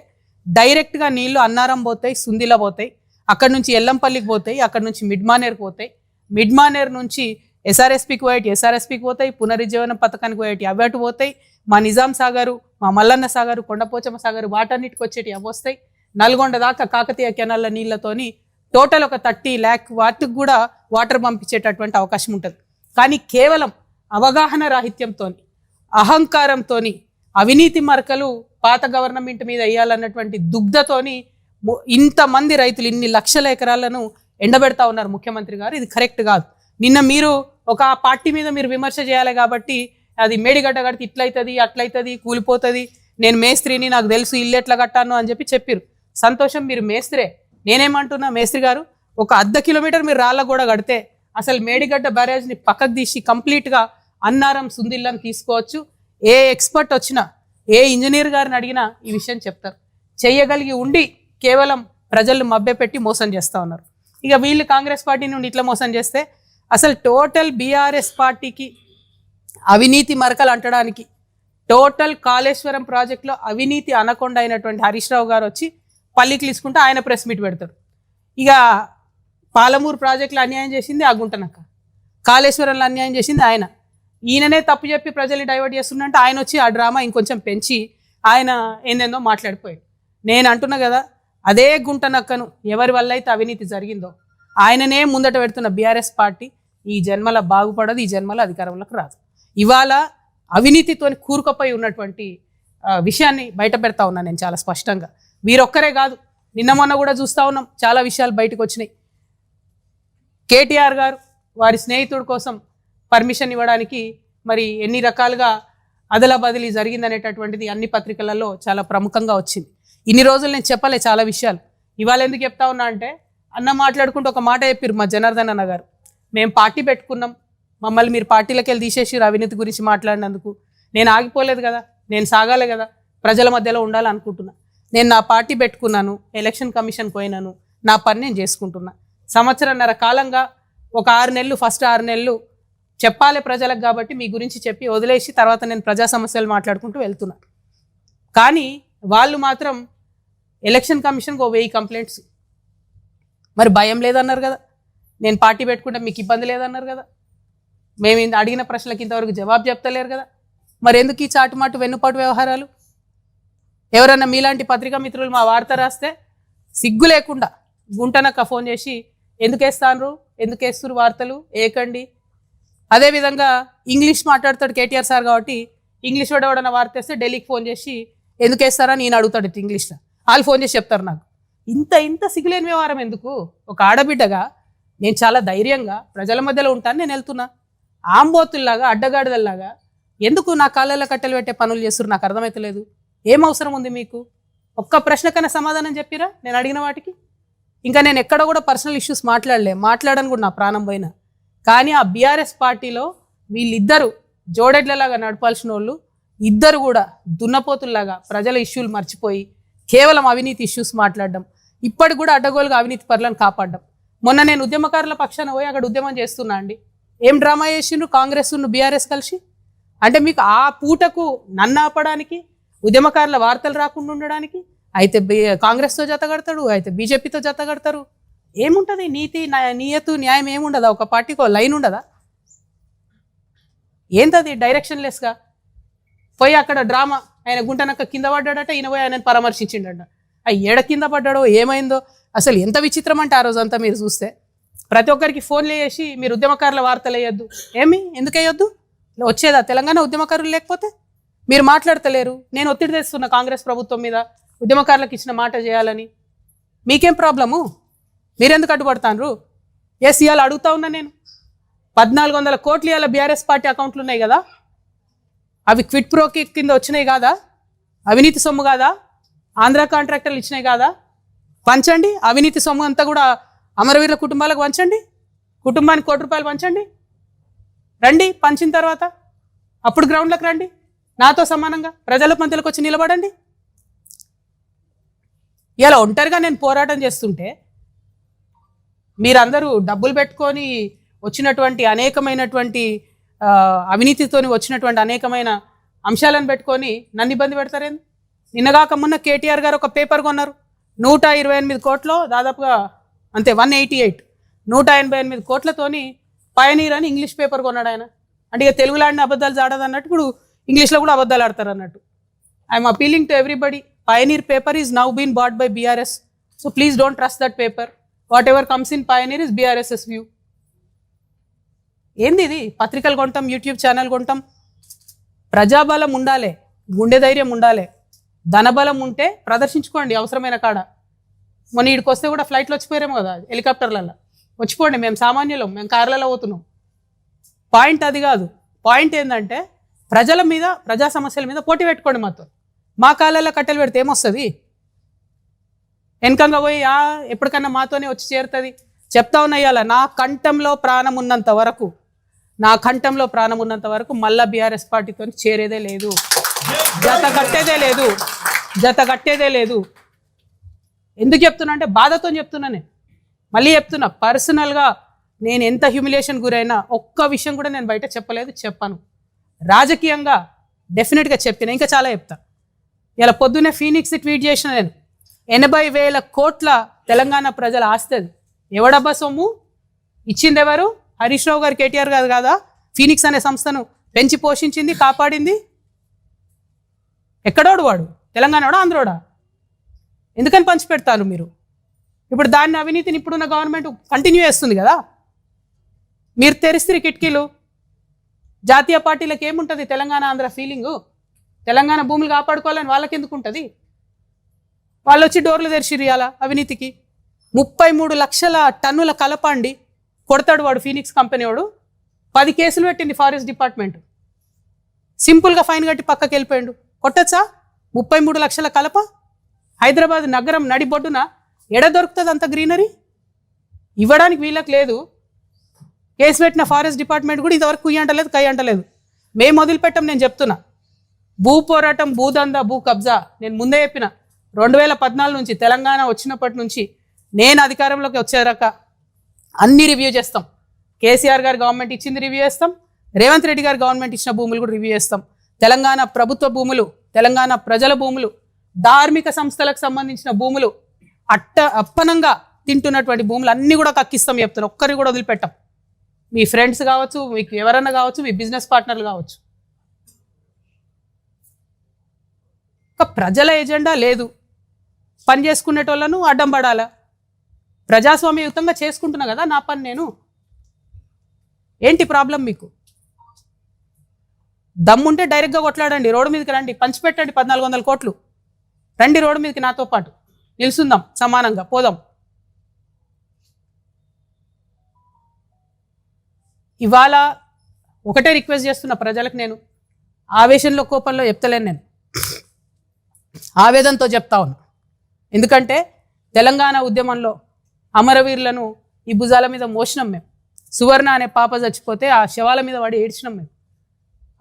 డైరెక్ట్గా నీళ్లు అన్నారం పోతాయి, సుందిలా పోతాయి, అక్కడ నుంచి ఎల్లంపల్లికి పోతాయి, అక్కడ నుంచి మిడ్మానేర్కి పోతాయి, మిడ్మానేర్ నుంచి ఎస్ఆర్ఎస్పికి పోయేటి ఎస్ఆర్ఎస్పికి పోతాయి, పునరుజ్జీవన పథకానికి పోయేటి అవి అటు పోతాయి, మా నిజాం సాగరు, మా మల్లన్న సాగరు, కొండపోచమ్మ సాగరు వాటన్నిటికి వచ్చేటి అవి వస్తాయి, నల్గొండ దాకా కాకతీయ కెనాల్ల నీళ్లతోని టోటల్ ఒక 30 lakh వాటికి కూడా వాటర్ పంపించేటటువంటి అవకాశం ఉంటుంది. కానీ కేవలం అవగాహన రాహిత్యంతో, అహంకారంతో, అవినీతి మరకలు పాత గవర్నమెంట్ మీద వేయాలన్నటువంటి దుగ్ధతోని ఇంతమంది రైతులు ఇన్ని లక్షల ఎకరాలను ఎండబెడతా ఉన్నారు ముఖ్యమంత్రి గారు. ఇది కరెక్ట్ కాదు. నిన్న మీరు ఒక పార్టీ మీద మీరు విమర్శ చేయాలి కాబట్టి అది మేడిగడ్డ కడితే ఇట్లయితుంది అట్లయితుంది కూలిపోతుంది, నేను మేస్త్రిని నాకు తెలుసు ఇల్లు ఎట్లా కట్టాను అని చెప్పారు. సంతోషం, మీరు మేస్త్రే. నేనేమంటున్నా, మేస్త్రి గారు ఒక 1/2 కిలోమీటర్ మీరు రాళ్ళ కూడా కడితే అసలు మేడిగడ్డ బ్యారేజ్ని పక్కకు తీసి కంప్లీట్గా అన్నారం సుందిల్లని తీసుకోవచ్చు. ఏ ఎక్స్పర్ట్ వచ్చినా, ఏ ఇంజనీర్ గారిని అడిగినా ఈ విషయం చెప్తారు. చెయ్యగలిగి ఉండి కేవలం ప్రజలను మభ్యపెట్టి మోసం చేస్తూ ఉన్నారు. ఇక వీళ్ళు కాంగ్రెస్ పార్టీ నుండి ఇట్లా మోసం చేస్తే అసలు టోటల్ బీఆర్ఎస్ పార్టీకి అవినీతి మరకలు అంటడానికి, టోటల్ కాళేశ్వరం ప్రాజెక్టులో అవినీతి అనకొండ అయినటువంటి హరీష్ రావు గారు వచ్చి పల్లికి తీసుకుంటే ఆయన ప్రెస్ మీట్ పెడతారు. ఇక పాలమూరు ప్రాజెక్టులో అన్యాయం చేసింది ఆ గుంటనక్క, కాళేశ్వరంలో అన్యాయం చేసింది ఆయన. ఈయననే తప్పు చెప్పి ప్రజల్ని డైవర్ట్ చేస్తున్నంటే ఆయన వచ్చి ఆ డ్రామా ఇంకొంచెం పెంచి ఆయన ఏందేందో మాట్లాడిపోయాడు. నేను అంటున్నా కదా, అదే గుంటనక్కను ఎవరి వల్ల అయితే అవినీతి జరిగిందో ఆయననే ముందట పెడుతున్న బీఆర్ఎస్ పార్టీ ఈ జన్మల బాగుపడదు, ఈ జన్మల అధికారంలోకి రాదు. ఇవాళ అవినీతితో కూరుకుపోయి ఉన్నటువంటి విషయాన్ని బయట పెడతా ఉన్నా నేను చాలా స్పష్టంగా. వీరొక్కరే కాదు, నిన్న మొన్న కూడా చూస్తూ ఉన్నాం, చాలా విషయాలు బయటకు వచ్చినాయి. కేటీఆర్ గారు వారి స్నేహితుడి కోసం పర్మిషన్ ఇవ్వడానికి మరి ఎన్ని రకాలుగా అదలా బదిలీ జరిగిందనేటటువంటిది అన్ని పత్రికలలో చాలా ప్రముఖంగా వచ్చింది. ఇన్ని రోజులు నేను చెప్పలే చాలా విషయాలు, ఇవాళ ఎందుకు చెప్తా ఉన్నా అంటే అన్న మాట్లాడుకుంటూ ఒక మాట చెప్పారు మా జనార్దన్ అన్న గారు, మేము పార్టీ పెట్టుకున్నాం, మమ్మల్ని మీరు పార్టీలోకి వెళ్ళి తీసేసి అవినీతి గురించి మాట్లాడినందుకు. నేను ఆగిపోలేదు కదా, నేను సాగాలి కదా, ప్రజల మధ్యలో ఉండాలనుకుంటున్నా. నేను నా పార్టీ పెట్టుకున్నాను, ఎలక్షన్ కమిషన్కి పోయినాను, నా పని నేను చేసుకుంటున్నా. 1.5 సంవత్సరం కాలంగా ఒక 6 నెలలు, ఫస్ట్ 6 నెలలు చెప్పాలి ప్రజలకు కాబట్టి మీ గురించి చెప్పి వదిలేసి తర్వాత నేను ప్రజా సమస్యలు మాట్లాడుకుంటూ వెళ్తున్నా. కానీ వాళ్ళు మాత్రం ఎలక్షన్ కమిషన్కి 1000 కంప్లైంట్స్. మరి భయం లేదన్నారు కదా, నేను పార్టీ పెట్టుకుంటే మీకు ఇబ్బంది లేదన్నారు కదా, మేము అడిగిన ప్రశ్నలకు ఇంతవరకు జవాబు చెప్తలేరు కదా, మరి ఎందుకు ఈ చాటుమాటు వెన్నుపాటు వ్యవహారాలు? ఎవరన్నా మీలాంటి పత్రికా మిత్రులు మా వార్త రాస్తే సిగ్గు లేకుండా గుంటనక్క ఫోన్ చేసి ఎందుకు వేస్తున్నారు వార్తలు ఏకండి. అదేవిధంగా ఇంగ్లీష్ మాట్లాడతాడు కేటీఆర్ సార్ కాబట్టి ఇంగ్లీష్ వాడేవాడన్న వార్త వేస్తే ఢిల్లీకి ఫోన్ చేసి ఎందుకు వేస్తారని నేను అడుగుతాడు ఇంగ్లీష్లో. వాళ్ళు ఫోన్ చేసి చెప్తారు నాకు. ఇంత సిగ్గులేని వ్యవహారం ఎందుకు? ఒక ఆడబిడ్డగా నేను చాలా ధైర్యంగా ప్రజల మధ్యలో ఉంటాను, నేను వెళ్తున్నా. ఆంబోతుల్లాగా అడ్డగాడిదల్లాగా ఎందుకు నా కాళ్ళల్లో కట్టెలు పెట్టే పనులు చేస్తున్నారు నాకు అర్థమవుతలేదు. ఏం అవసరం ఉంది మీకు? ఒక్క ప్రశ్నకైనా సమాధానం చెప్పిరా నేను అడిగిన వాటికి? ఇంకా నేను ఎక్కడ కూడా పర్సనల్ ఇష్యూస్ మాట్లాడను కూడా నా ప్రాణం పోయినా. కానీ ఆ బీఆర్ఎస్ పార్టీలో వీళ్ళిద్దరూ జోడెడ్లలాగా నడపాల్సిన వాళ్ళు ఇద్దరు కూడా దున్నపోతుల్లాగా ప్రజల ఇష్యూలు మర్చిపోయి కేవలం అవినీతి ఇష్యూస్ మాట్లాడడం, ఇప్పటికి కూడా అడ్డగోలుగా అవినీతి పరులను కాపాడడం. మొన్న నేను ఉద్యమకారుల పక్షాన పోయి అక్కడ ఉద్యమం చేస్తున్నా అండి. ఏం డ్రామా చేసిండ్రు కాంగ్రెస్ బీఆర్ఎస్ కలిసి? అంటే మీకు ఆ పూటకు నన్ను ఆపడానికి, ఉద్యమకారుల వార్తలు రాకుండా ఉండడానికి అయితే కాంగ్రెస్తో జత కడతాడు, అయితే బీజేపీతో జత కడతారు. ఏముంటుంది నీతి నియతు న్యాయం ఏముండదా? ఒక పార్టీకి లైన్ ఉండదా? ఏంటది డైరెక్షన్లెస్గా పోయి అక్కడ డ్రామా. ఆయన గుంటనక్క కింద పడ్డాడట, ఈయన పోయి ఆయనను పరామర్శించిండట. ఏడ కింద పడ్డాడో ఏమైందో అసలు ఎంత విచిత్రం అంటే ఆ రోజంతా మీరు చూస్తే ప్రతి ఒక్కరికి ఫోన్లు చేసి మీరు ఉద్యమకారుల వార్తలు వేయొద్దు. ఎందుకు వేయొద్దు? వచ్చేదా తెలంగాణ ఉద్యమకారులు లేకపోతే? మీరు మాట్లాడతలేరు. నేను ఒత్తిడి తెస్తున్నా కాంగ్రెస్ ప్రభుత్వం మీద, ఉద్యమకారులకు ఇచ్చిన మాట చేయాలని. మీకేం ప్రాబ్లము? మీరెందుకు అడ్డుపడతాను? ఎస్, ఇవాళ అడుగుతా ఉన్నా నేను. 1400 కోట్లు ఇవాళ బీఆర్ఎస్ పార్టీ అకౌంట్లు ఉన్నాయి కదా, అవి క్విట్ ప్రోకి కింద వచ్చినాయి కాదా? అవినీతి సొమ్ము కాదా? ఆంధ్ర కాంట్రాక్టర్లు ఇచ్చినాయి కాదా? పంచండి. అవినీతి సొమ్ము అంతా కూడా అమరవీరుల కుటుంబాలకు పంచండి. కుటుంబానికి ₹1 పంచండి. రండి, పంచిన తర్వాత అప్పుడు గ్రౌండ్లకు రండి, నాతో సమానంగా ప్రజల మధ్యలోకి వచ్చి నిలబడండి. ఇలా ఒంటరిగా నేను పోరాటం చేస్తుంటే మీరందరూ డబ్బులు పెట్టుకొని వచ్చినటువంటి అనేకమైనటువంటి అవినీతితోని వచ్చినటువంటి అనేకమైన అంశాలను పెట్టుకొని నన్ను ఇబ్బంది పెడతారేంది? నిన్నగాక మొన్న కేటీఆర్ గారు ఒక పేపర్ కొన్నారు 128 కోట్లు, దాదాపుగా అంతే 188, 188 కోట్లతోని పయనీర్ అని ఇంగ్లీష్ పేపర్ కొన్నాడు ఆయన. అంటే ఇక తెలుగులో ఆడిన అబద్ధాలు జాడదు అన్నట్టు ఇప్పుడు ఇంగ్లీష్లో కూడా అబద్ధాలు ఆడతారు అన్నట్టు. I'm appealing to everybody, Pioneer paper is now been bought by BRS. So please don't trust that paper. Whatever comes in Pioneer is BRS's view. ఏంది ఇది? పత్రికలు కొంటాం, యూట్యూబ్ ఛానల్ కొంటాం. ప్రజాబలం ఉండాలి, గుండె ధైర్యం ఉండాలి, ధనబలం ఉంటే ప్రదర్శించుకోండి అవసరమైన కాడ. మొన్న వీడికి వస్తే కూడా ఫ్లైట్లో వచ్చిపోయారేమో కదా, హెలికాప్టర్లలో వచ్చిపోండి. మేము సామాన్యులం, మేము కార్లలో పోతున్నాం. పాయింట్ అది కాదు. పాయింట్ ఏంటంటే ప్రజల మీద, ప్రజా సమస్యల మీద పోటీ పెట్టుకోండి మాతో. మా కాళ్ళల్లో కట్టెలు పెడితే ఏమొస్తుంది? వెనకంగా పోయి ఎప్పటికన్నా మాతోనే వచ్చి చేరుతుంది. చెప్తా ఉన్నా ఇవాళ నా కంఠంలో ప్రాణం ఉన్నంత వరకు, నా కంఠంలో ప్రాణం ఉన్నంత వరకు మళ్ళా బీఆర్ఎస్ పార్టీతో చేరేదే లేదు, జత కట్టేదే లేదు, జత కట్టేదే లేదు. ఎందుకు చెప్తున్నా అంటే బాధతో చెప్తున్నా. నేను మళ్ళీ చెప్తున్నా, పర్సనల్గా నేను ఎంత హ్యూమిలేషన్ గురైనా ఒక్క విషయం కూడా నేను బయట చెప్పలేదు, చెప్పాను. రాజకీయంగా డెఫినెట్గా చెప్పిన, ఇంకా చాలా చెప్తా. ఇలా పొద్దున్నే ఫీనిక్స్ ట్వీట్ చేసిన నేను, 80,000 కోట్ల తెలంగాణ ప్రజల ఆస్తుంది. ఎవడబ్బా సొమ్ము ఇచ్చింది? ఎవరు? హరీష్ రావు గారు, కేటీఆర్ గారు కాదా ఫీనిక్స్ అనే సంస్థను పెంచి పోషించింది, కాపాడింది? ఎక్కడోడు వాడు? తెలంగాణోడా, ఆంధ్రోడా? ఎందుకని పంచిపెడతారు మీరు? ఇప్పుడు దాన్ని, అవినీతిని ఇప్పుడున్న గవర్నమెంట్ కంటిన్యూ చేస్తుంది కదా. మీరు తెరిస్తే కిటికీలు. జాతీయ పార్టీలకు ఏముంటుంది తెలంగాణ ఆంధ్ర ఫీలింగు? తెలంగాణ భూములు కాపాడుకోవాలని వాళ్ళకి ఎందుకు ఉంటుంది? వాళ్ళు వచ్చి డోర్లు తెరిచిరు ఇవాళ అవినీతికి. 33 లక్షల టన్నుల కలప అండి కొడతాడు వాడు, ఫీనిక్స్ కంపెనీ వాడు. 10 కేసులు పెట్టింది ఫారెస్ట్ డిపార్ట్మెంట్. సింపుల్గా ఫైన్ కట్టి పక్కకి వెళ్ళిపోయాడు. కొట్టచ్చా? 33 లక్షల కలప హైదరాబాద్ నగరం నడిబొడ్డున ఎడ దొరుకుతుంది అంత గ్రీనరీ? ఇవ్వడానికి వీళ్ళకి లేదు. కేసు పెట్టిన ఫారెస్ట్ డిపార్ట్మెంట్ కూడా ఇంతవరకు కుయ్యి అంటలేదు, కై అంటలేదు. మేము మొదలుపెట్టాం. నేను చెప్తున్నా, భూ పోరాటం, భూదందా, భూ కబ్జా నేను ముందే చెప్పిన. 2014 నుంచి తెలంగాణ వచ్చినప్పటి నుంచి నేను అధికారంలోకి వచ్చేదాకా అన్ని రివ్యూ చేస్తాం. కేసీఆర్ గారు గవర్నమెంట్ ఇచ్చింది రివ్యూ చేస్తాం, రేవంత్ రెడ్డి గారు గవర్నమెంట్ ఇచ్చిన భూములు కూడా రివ్యూ చేస్తాం. తెలంగాణ ప్రభుత్వ భూములు, తెలంగాణ ప్రజల భూములు, ధార్మిక సంస్థలకు సంబంధించిన భూములు, అప్పనంగా తింటున్నటువంటి భూములు అన్నీ కూడా కక్కిస్తాం చెప్తున్నాం. ఒక్కరిని కూడా వదిలిపెట్టాం. మీ ఫ్రెండ్స్ కావచ్చు, మీకు ఎవరన్నా కావచ్చు, మీ బిజినెస్ పార్ట్నర్లు కావచ్చు. ఒక ప్రజల ఎజెండా లేదు, పని చేసుకునేటోళ్ళను అడ్డం పడాలా? ప్రజాస్వామ్యయుతంగా చేసుకుంటున్నా కదా నా పని నేను. ఏంటి ప్రాబ్లం మీకు? దమ్ముంటే డైరెక్ట్గా కొట్లాడండి, రోడ్డు మీదకి రండి, పంచిపెట్టండి 1400 కోట్లు. రండి రోడ్డు మీదకి నాతో పాటు నిలుసుందాం, సమానంగా పోదాం. ఇవాళ ఒకటే రిక్వెస్ట్ చేస్తున్న ప్రజలకు, నేను ఆవేశంలో, కోపంలో చెప్తలేను, నేను ఆవేదనతో చెప్తా ఉన్నా. ఎందుకంటే తెలంగాణ ఉద్యమంలో అమరవీరులను ఈ భుజాల మీద మోసినాం మేము. సువర్ణ అనే పాప చచ్చిపోతే ఆ శవాల మీద పడి ఏడ్చినాం మేము.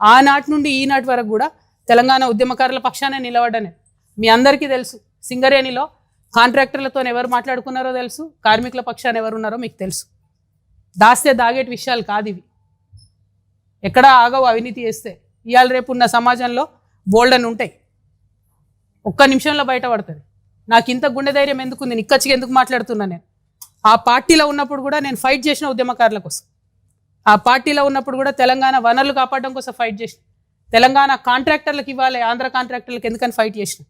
ఆనాటి నుండి ఈనాటి వరకు కూడా తెలంగాణ ఉద్యమకారుల పక్షానే నిలబడ్డానే. మీ అందరికీ తెలుసు, సింగరేణిలో కాంట్రాక్టర్లతో ఎవరు మాట్లాడుకున్నారో తెలుసు, కార్మికుల పక్షాన ఎవరు ఉన్నారో మీకు తెలుసు. దాస్తే దాగేటి విషయాలు కాదు ఇవి. ఎక్కడ ఆగవు అవినీతి చేస్తే. ఇవాళ రేపు ఉన్న సమాజంలో బోల్డ్ అని ఉంటాయి, ఒక్క నిమిషంలో బయటపడుతుంది. నాకు ఇంత గుండె ధైర్యం ఎందుకుంది, నిక్కచ్చిగా ఎందుకు మాట్లాడుతున్నా? నేను ఆ పార్టీలో ఉన్నప్పుడు కూడా నేను ఫైట్ చేసిన ఉద్యమకారుల కోసం. ఆ పార్టీలో ఉన్నప్పుడు కూడా తెలంగాణ వనరులు కాపాడడం కోసం ఫైట్ చేసిన. తెలంగాణ కాంట్రాక్టర్లకు ఇవ్వాలి, ఆంధ్ర కాంట్రాక్టర్లకు ఎందుకని ఫైట్ చేసిన?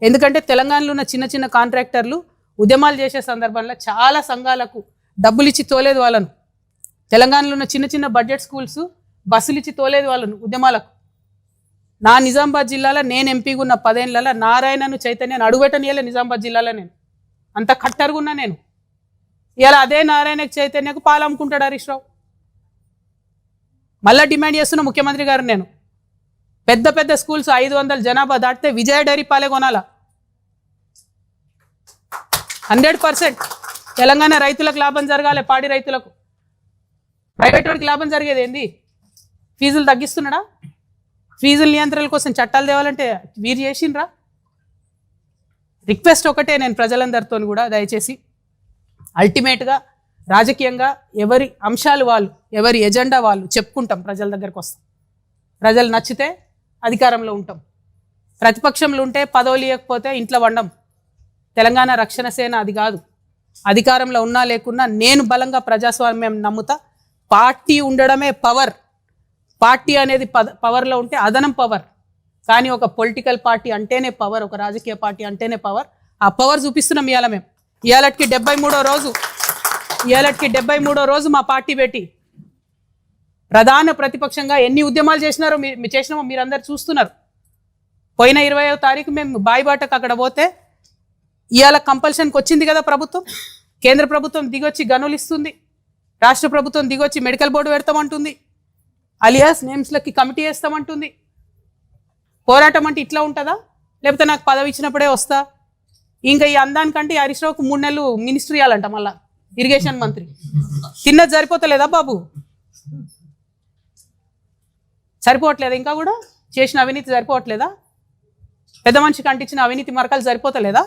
ఎందుకంటే తెలంగాణలో ఉన్న చిన్న చిన్న కాంట్రాక్టర్లు ఉద్యమాలు చేసే సందర్భంలో చాలా సంఘాలకు డబ్బులు ఇచ్చి తోలేదు వాళ్ళను. తెలంగాణలో ఉన్న చిన్న చిన్న బడ్జెట్ స్కూల్స్ బస్సులు ఇచ్చి తోలేదు వాళ్ళను ఉద్యమాలకు. నా నిజామాబాద్ జిల్లాలో నేను ఎంపీగా ఉన్న 10 ఏళ్లలో నారాయణను చైతన్యను అడుగుపెట్టనియలే నిజామాబాద్ జిల్లాలో. నేను అంత కట్టరుగున్నా. నేను ఇలా అదే నారాయణకు చైతన్యకు పాలు అమ్ముకుంటాడు హరీష్ రావు. మళ్ళీ డిమాండ్ చేస్తున్న ముఖ్యమంత్రి గారు, నేను పెద్ద పెద్ద స్కూల్స్ 500 జనాభా దాటితే విజయ డైరీ పాలే కొనాలా. 100% తెలంగాణ రైతులకు లాభం జరగాలి, పాడి రైతులకు. ప్రైవేట్ వాడికి లాభం జరిగేది ఏంది? ఫీజులు తగ్గిస్తున్నాడా? ఫీజుల నియంత్రణ కోసం చట్టాలు తేవాలంటే వీరు చేసిండ్రా? రిక్వెస్ట్ ఒకటే నేను ప్రజలందరితో కూడా, దయచేసి అల్టిమేట్గా రాజకీయంగా ఎవరి అంశాలు వాళ్ళు, ఎవరి ఎజెండా వాళ్ళు చెప్పుకుంటాం, ప్రజల దగ్గరకు వస్తాం. ప్రజలు నచ్చితే అధికారంలో ఉంటాం, ప్రతిపక్షంలో ఉంటే పదవులు ఇవ్వకపోతే ఇంట్లో వండం. తెలంగాణ రక్షణ సేన అది కాదు. అధికారంలో ఉన్నా లేకున్నా నేను బలంగా ప్రజాస్వామ్యం నమ్ముతా. పార్టీ ఉండడమే పవర్. పార్టీ అనేది పవర్లో ఉంటే అదనం పవర్. కానీ ఒక పొలిటికల్ పార్టీ అంటేనే పవర్, ఒక రాజకీయ పార్టీ అంటేనే పవర్. ఆ పవర్ చూపిస్తున్నాం ఇవాళ మేము. ఇవాళకి 73వ రోజు మా పార్టీ పెట్టి ప్రధాన ప్రతిపక్షంగా ఎన్ని ఉద్యమాలు చేసినారో చేసినామో మీరందరూ చూస్తున్నారు. పోయిన 20వ తారీఖు మేము బాయిబాటకు అక్కడ పోతే ఇవాళ కంపల్షన్కి వచ్చింది కదా ప్రభుత్వం. కేంద్ర ప్రభుత్వం దిగొచ్చి గనులు ఇస్తుంది, రాష్ట్ర ప్రభుత్వం దిగొచ్చి మెడికల్ బోర్డు పెడతామంటుంది, అలియాస్ నేమ్స్లకి కమిటీ వేస్తామంటుంది. పోరాటం అంటే ఇట్లా ఉంటుందా? లేకపోతే నాకు పదవి ఇచ్చినప్పుడే వస్తా? ఇంకా ఈ అందానికంటే హరీష్ రావుకు 3 నెలలు మినిస్ట్రీ ఇవ్వాలంట, మళ్ళా ఇరిగేషన్ మంత్రి. తిన్నది సరిపోతలేదా బాబు? సరిపోవట్లేదా? ఇంకా కూడా చేసిన అవినీతి సరిపోవట్లేదా? పెద్ద మనిషికి అంటించిన అవినీతి మరకలు సరిపోతలేదా?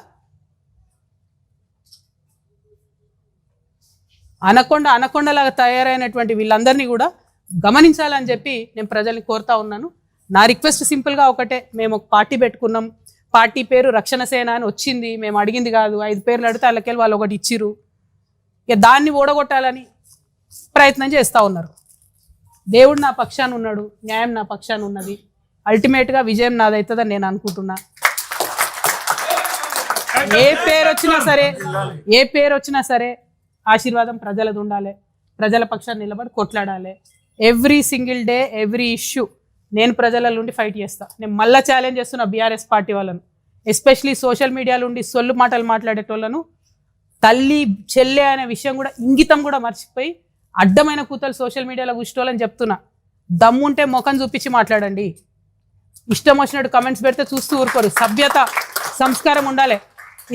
అనకొండలాగా తయారైనటువంటి వీళ్ళందరినీ కూడా గమనించాలని చెప్పి నేను ప్రజల్ని కోరుతా ఉన్నాను. నా రిక్వెస్ట్ సింపుల్గా ఒకటే, మేము ఒక పార్టీ పెట్టుకున్నాం, పార్టీ పేరు రక్షణ సేన అని వచ్చింది, మేము అడిగింది కాదు. 5 పేర్లు అడిగితే వాళ్ళకెళ్ళి వాళ్ళు ఒకటి ఇచ్చిర్రు. ఇక దాన్ని ఓడగొట్టాలని ప్రయత్నం చేస్తూ ఉన్నారు. దేవుడు నా పక్షాన ఉన్నాడు, న్యాయం నా పక్షాన ఉన్నది. అల్టిమేట్గా విజయం నాదవుతుందని నేను అనుకుంటున్నా. ఏ పేరు వచ్చినా సరే ఆశీర్వాదం ప్రజలది ఉండాలి. ప్రజల పక్షాన్ని నిలబడి కొట్లాడాలి. Every single day, every issue నేను ప్రజల నుండి ఫైట్ చేస్తా. నేను మళ్ళీ ఛాలెంజ్ చేస్తున్నా బీఆర్ఎస్ పార్టీ వాళ్ళను, ఎస్పెషలీ సోషల్ మీడియాలో ఉండి సొల్లు మాటలు మాట్లాడేటోళ్ళను. తల్లి చెల్లె అనే విషయం కూడా, ఇంగితం కూడా మర్చిపోయి అడ్డమైన కూతలు సోషల్ మీడియాలో కూర్చోవాలని చెప్తున్నా. దమ్ముంటే ముఖం చూపించి మాట్లాడండి. ఇష్టం వచ్చినట్టు కమెంట్స్ పెడితే చూస్తూ ఊరుకోరు. సభ్యత, సంస్కారం ఉండాలి.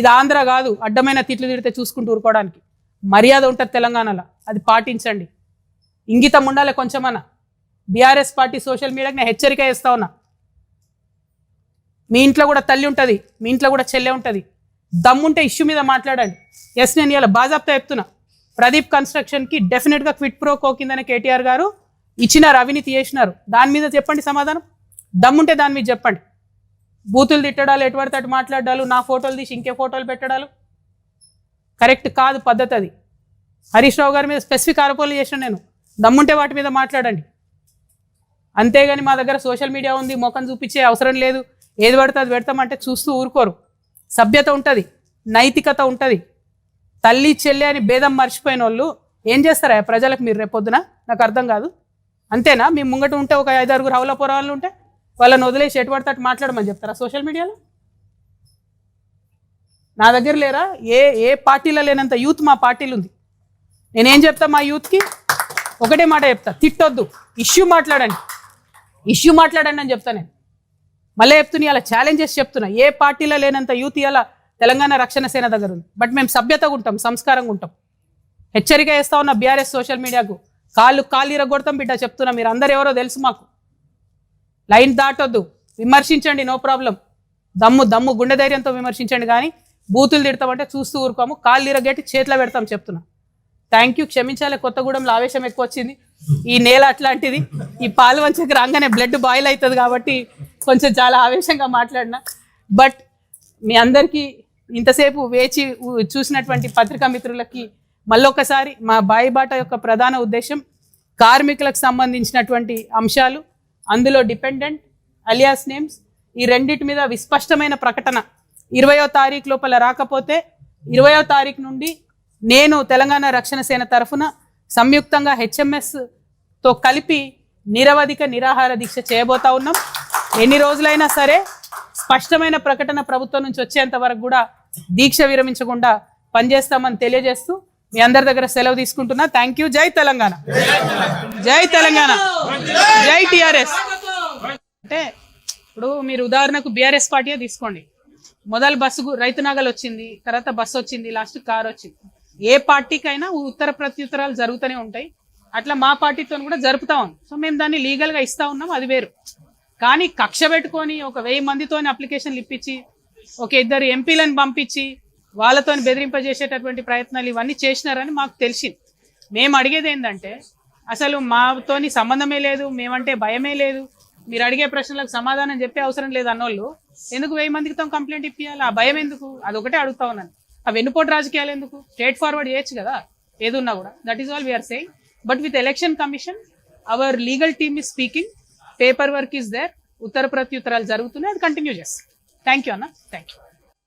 ఇది ఆంధ్ర కాదు, అడ్డమైన తిట్లు తిడితే చూసుకుంటూ ఊరుకోవడానికి. మర్యాద ఉంటుంది తెలంగాణలో, అది పాటించండి. ఇంగితం ఉండాలి కొంచెమన్నా. బీఆర్ఎస్ పార్టీ సోషల్ మీడియాకి నేను హెచ్చరిక చేస్తా ఉన్నా. మీ ఇంట్లో కూడా తల్లి ఉంటుంది, మీ ఇంట్లో కూడా చెల్లె ఉంటుంది. దమ్ముంటే ఇష్యూ మీద మాట్లాడండి. ఎస్, నేను ఇలా బాజాప్తా చెప్తున్నా. ప్రదీప్ కన్స్ట్రక్షన్కి డెఫినెట్గా క్విట్ ప్రో కో కిందనే కేటీఆర్ గారు ఇచ్చినారు, అవినీతి చేసినారు. దాని మీద చెప్పండి సమాధానం. దమ్ముంటే దాని మీద చెప్పండి. బూతులు తిట్టడాలు, ఎటువంటి అటు మాట్లాడాలు, నా ఫోటోలు తీసి ఇంకే ఫోటోలు పెట్టడాలు కరెక్ట్ కాదు, పద్ధతి అది. హరీష్ రావు గారి మీద స్పెసిఫిక్ ఆరోపణలు చేసిన నేను. దమ్ముంటే వాటి మీద మాట్లాడండి. అంతేగాని మా దగ్గర సోషల్ మీడియా ఉంది, ముఖం చూపించే అవసరం లేదు, ఏది పడితే అది పెడతామంటే చూస్తూ ఊరుకోరు. సభ్యత ఉంటుంది, నైతికత ఉంటుంది. తల్లి చెల్లి అని భేదం మర్చిపోయిన వాళ్ళు ఏం చేస్తారా ప్రజలకు? మీరు రేపొద్దున నాకు అర్థం కాదు. అంతేనా? మీ ముంగట ఉంటే ఒక 5-6 హౌలపుర వాళ్ళు ఉంటే వాళ్ళని వదిలేసి ఎటు పడితే అటు మాట్లాడమని చెప్తారా సోషల్ మీడియాలో? నా దగ్గర లేరా? ఏ పార్టీలో లేనంత యూత్ మా పార్టీలు ఉంది. నేనేం చెప్తా మా యూత్కి? ఒకటే మాట చెప్తా, తిట్టొద్దు, ఇష్యూ మాట్లాడండి అని చెప్తా. నేను మళ్ళీ చెప్తున్నా, ఇలా ఛాలెంజ్ చేసి చెప్తున్నా. ఏ పార్టీలో లేనంత యూత్ ఇలా తెలంగాణ రక్షణ సేన దగ్గర ఉంది. బట్ మేము సభ్యతగా ఉంటాం, సంస్కారంగా ఉంటాం. హెచ్చరిక చేస్తా ఉన్న బీఆర్ఎస్ సోషల్ మీడియాకు, కాళ్ళు ఇరగొడతాం బిడ్డ చెప్తున్నా. మీరు అందరు ఎవరో తెలుసు మాకు. లైన్ దాటొద్దు, విమర్శించండి, నో ప్రాబ్లం. దమ్ము గుండె ధైర్యంతో విమర్శించండి. కానీ బూతులు తిడతామంటే చూస్తూ ఊరుకోము, కాళ్ళు ఇరగట్టి చేతిలో పెడతాం చెప్తున్నా. థ్యాంక్ యూ, క్షమించాలి. కొత్తగూడెంలో ఆవేశం ఎక్కువ వచ్చింది. ఈ నేల అట్లాంటిది, ఈ పాలు వంచకి రాగానే బ్లడ్ బాయిల్ అవుతుంది కాబట్టి కొంచెం చాలా ఆవేశంగా మాట్లాడినా. బట్ మీ అందరికీ ఇంతసేపు వేచి చూసినటువంటి పత్రికా మిత్రులకి మళ్ళొకసారి మా బాయిబాట యొక్క ప్రధాన ఉద్దేశం కార్మికులకు సంబంధించినటువంటి అంశాలు, అందులో డిపెండెంట్ అలియాస్ నేమ్స్, ఈ రెండిటి మీద విస్పష్టమైన ప్రకటన 20వ తారీఖు లోపల రాకపోతే 20వ తారీఖు నుండి నేను తెలంగాణ రక్షణ సేన తరఫున సంయుక్తంగా HMSతో కలిపి నిరవధిక నిరాహార దీక్ష చేయబోతా ఉన్నాం. ఎన్ని రోజులైనా సరే స్పష్టమైన ప్రకటన ప్రభుత్వం నుంచి వచ్చేంత వరకు కూడా దీక్ష విరమించకుండా పనిచేస్తామని తెలియజేస్తూ మీ అందరి దగ్గర సెలవు తీసుకుంటున్నా. Thank you. జై తెలంగాణ, జై తెలంగాణ, జై టిఆర్ఎస్. అంటే ఇప్పుడు మీరు ఉదాహరణకు బీఆర్ఎస్ పార్టీయే తీసుకోండి. మొదలు బస్సు రైతు నాగలు వచ్చింది, తర్వాత బస్సు వచ్చింది, లాస్ట్ కార్ వచ్చింది. ఏ పార్టీకైనా ఉత్తర ప్రత్యుత్తరాలు జరుగుతూనే ఉంటాయి. అట్లా మా పార్టీతో కూడా జరుపుతా ఉంది. సో మేము దాన్ని లీగల్గా ఇస్తా ఉన్నాం, అది వేరు. కానీ కక్ష పెట్టుకొని ఒక 1000 మందితో అప్లికేషన్లు ఇప్పించి ఒక 2 ఎంపీలను పంపించి వాళ్ళతో బెదిరింపజేసేటటువంటి ప్రయత్నాలు ఇవన్నీ చేసినారని మాకు తెలిసింది. మేము అడిగేది ఏంటంటే అసలు మాతోని సంబంధమే లేదు, మేమంటే భయమే లేదు, మీరు అడిగే ప్రశ్నలకు సమాధానం చెప్పే అవసరం లేదు అన్నోళ్ళు ఎందుకు 1000 మందితో కంప్లైంట్ ఇప్పించాలి? ఆ భయం ఎందుకు? అదొకటే అడుగుతా ఉన్నాను. ఆ వెన్నుపోటు రాజకీయాలు ఎందుకు? స్ట్రేట్ ఫార్వర్డ్ చేయొచ్చు కదా ఏదున్నా కూడా. That is all we're saying. But with election commission our legal team is speaking, paper work is there, ఉత్తర ప్రత్యుత్తరాలు జరుగుతున్నాయి, అది కంటిన్యూ చేస్తాం. థ్యాంక్ యూ అన్న, థ్యాంక్ యూ.